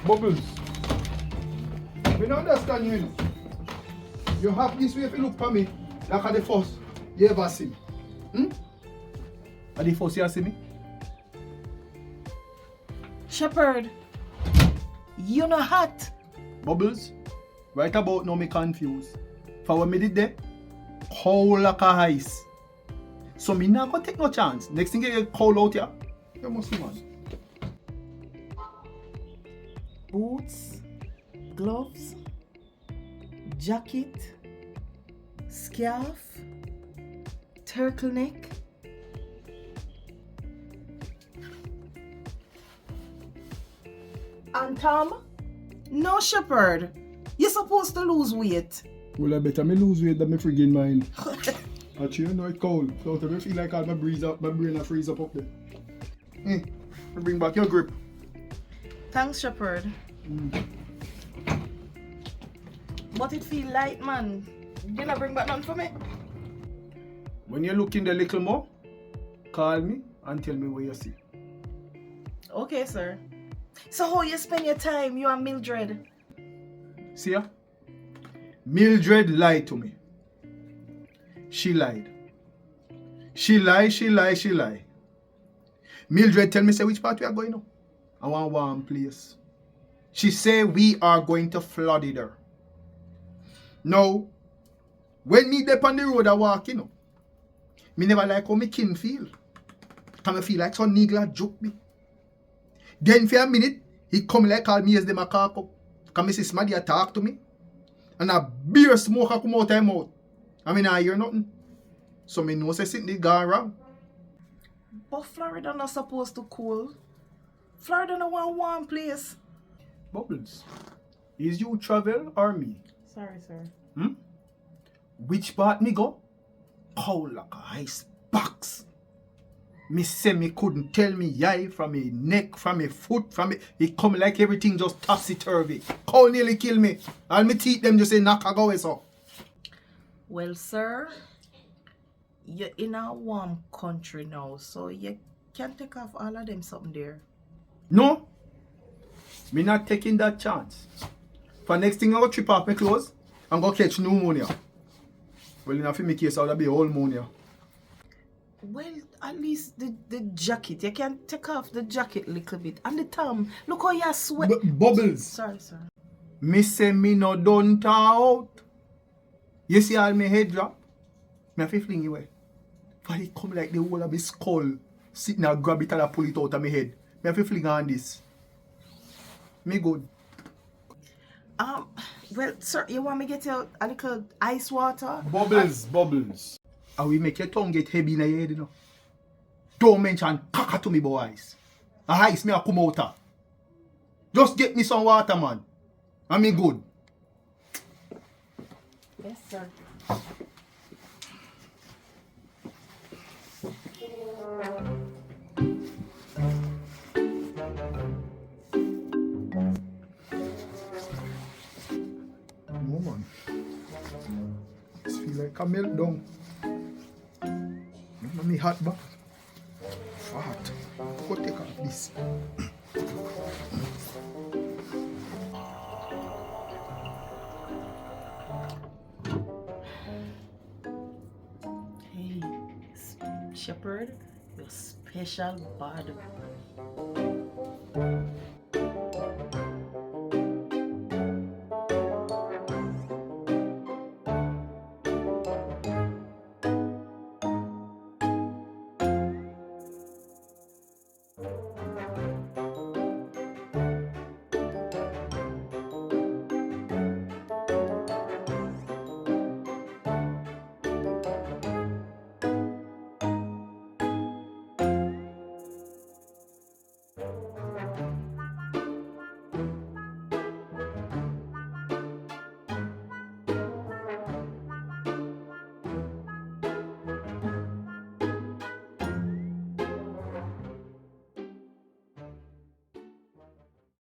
Bubbles. We don't understand you, You have this way if you look for me, like at the first you ever see me. At the first you see me? Shepherd, you know hot. Bubbles, right about now me confused. For what me did there, cold like a ice. So me not gonna take no chance. Next thing you get cold out here, you must be man. Boots, gloves, jacket, scarf, turtleneck. And Tom? No, Shepherd. You're supposed to lose weight. Well, I better me lose weight than me friggin' mind. Actually, you know it's cold, so I feel like all my brain a freeze up there. Bring back your grip. Thanks, Shepherd. But it feel light, man. You not bring back nothing for me? When you look in the little more, call me and tell me what you see. Okay, sir. So how you spend your time, you and Mildred? See ya? Mildred lied to me. She lied. She lie. Mildred tell me say which part we are going now. I want one place. She say we are going to Florida. Now, when me dey on the road I walk, me never like how me kin feel. Can I feel like some nigga joke me. Then for a minute, he come like call me as the macaco. Can me see somebody talk to me? And a beer smoke come out of my mouth. I mean, I hear nothing. So me know say something gone wrong. But Florida not supposed to cool. Florida not one warm place. Bubbles, is you travel or me? Sorry, sir. Which part me go? Cold like a ice box. Me say me couldn't tell me eye from me neck, from me foot, from me. It come like everything just topsy-turvy. Cold nearly kill me. All me teeth them just say knock a go so. Well, sir, you're in a warm country now, so you can take off all of them something there. No. Me not taking that chance. For next thing I go trip off my clothes and go catch pneumonia. Well, in a film case, I'll be all pneumonia. Well, at least the jacket. You can take off the jacket a little bit. And the thumb. Look how you sweat. Bubbles. Sorry, sir. Me say me no done out. You see all my head drop? Me have to fling it away. For it come like the whole of my skull. Sitting and grab it and I pull it out of my head. Me have to fling on this. Me good. Well, sir, you want me to get you a little ice water? Bubbles. And we make your tongue get heavy in your head, Don't mention caca to me, boys. A ice me a come out of. Just get me some water, man. And me good. Yes, sir. No, man. This feel like a meltdown. Remember me hot back? Fart. Go take off this. Hey, Shepherd, you're special bad.